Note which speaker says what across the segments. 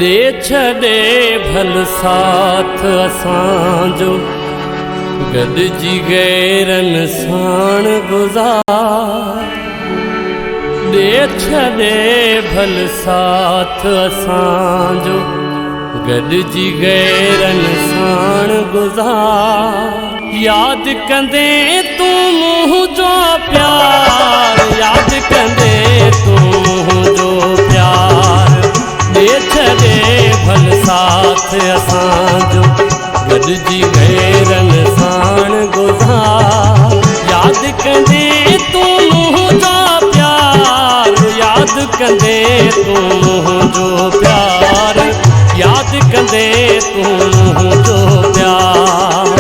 Speaker 1: दे छॾे भल साथ असांजो गॾिजी गैरनि साण गुज़ार। दे छॾे भल साथ असांजो गॾिजी गैरनि साण गुज़ार। यादि कंदे तूं मुंहिंजो प्यार, यादि कंदे तूं मुंहिंजो प्यार। दे छॾे भल साथ असांजो गॾिजी गैरनि साण गुज़ार। यादि कंदे तूं मुंहिंजो प्यार, यादि कंदे तूं मुंहिंजो प्यार। यादि कंदे तूं मुंहिंजो प्यार।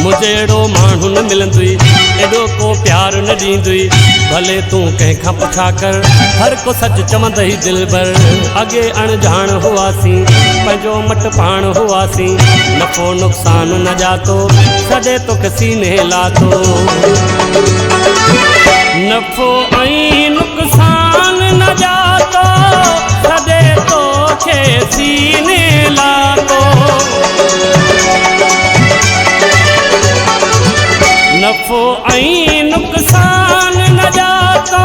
Speaker 1: मुझे एड़ो माण्हू न मिलंदुई, एॾो को प्यार न ॾींदुई। भले तूं कंहिंखां पुछा कर, हर को सच चवंदई दिलबर। अॻे अणजाण हुआसीं, पंहिंजो मट पाण हुआसीं। नफ़ो नुक़सान न ॼातो, सॾे तोखे सीने लातो। नफ़ो ऐं नुक़सान न ॼातो, सॾे तोखे सीने लातो। नफ़ो ऐं नुक़सान न ॼातो,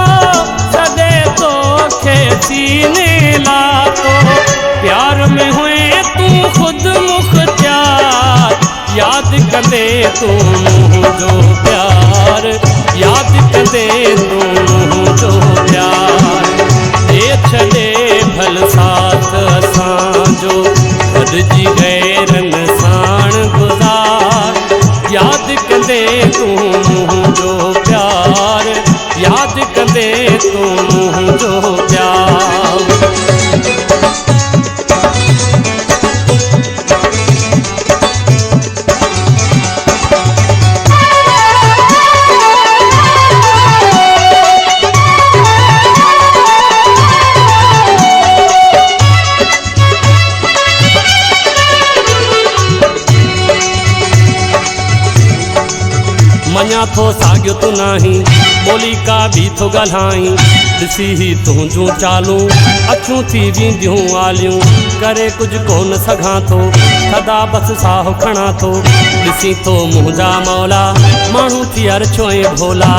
Speaker 1: सॾे तोखे सीने लातो। प्यार में हुए तूं ख़ुदि मुख़्तियार, यादि कंदे तूं मुंहिंजो प्यार। यादि कंदे तूं मुंहिंजो प्यार। दे छॾे भल साथ असांजो गॾिजी गैरनि साण गुज़ार। यादि कंदे तूं मुंहिंजो प्यार, यादि कंदे तूं मुंहिंजो प्यार। मञा थो साॻियो तूं नाहीं, ॿोली का बि थो ॻाल्हाईं। ॾिसी ही तुंहिंजूं चालूं, अखियूं थी वेंदियूं आलियूं। करे कुझु कोन सघां थो, सदा बसि साहु खणां थो। ॾिसी थो मुंहिंजा मौला, माण्हू थी अर्छो ऐं भोला।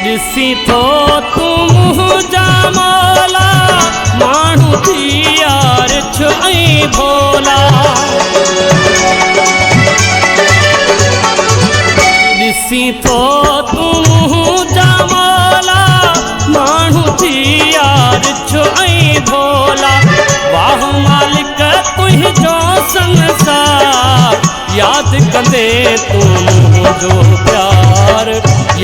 Speaker 1: ॾिसी थो तूं मुंहिंजा मौला, माण्हू थी अर्छो ऐं भोला। ॾिसी थो तूं मुंहिंजा मौला, माण्हू थी अर्छो ऐं भोला। वाह मालिक तुंहिंजो संसार, यादि कंदे तूं मुंहिंजो प्यार।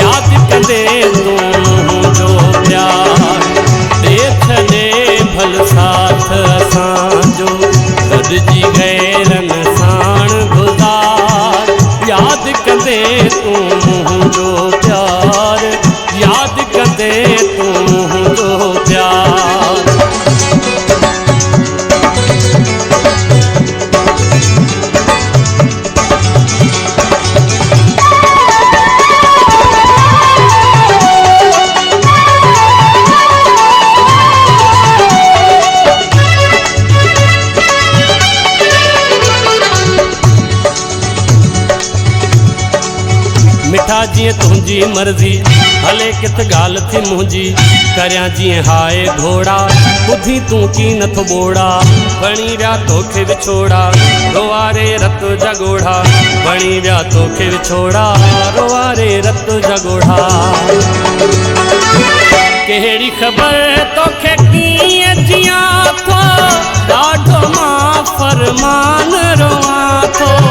Speaker 1: यादि कंदे तूं मुंहिंजो प्यार। दे छॾे भल साथ असांजो गॾिजी गैरनि साण गुज़ार। यादि कंदे तूं मुंहिंजो प्यार, यादि कंदे तूं मुंहिंजो प्यार। मिठा जीअं तुंहिंजी मर्ज़ी, हले किथ ॻाल्हि थी मुंहिंजी। करियां जीअं हाय घोड़ा, ॿुधी तूं की नथो ॿोड़ा। बणी विया तोखे विछोड़ा, रोआरे रत जा ॻोढ़ा। बणी विया तोखे विछोड़ा, रोआरे रत जा ॻोढ़ा। कहिड़ी ख़बर तोखे कीअं जियां थो, ॾाढो मां फरमान रोआं थो।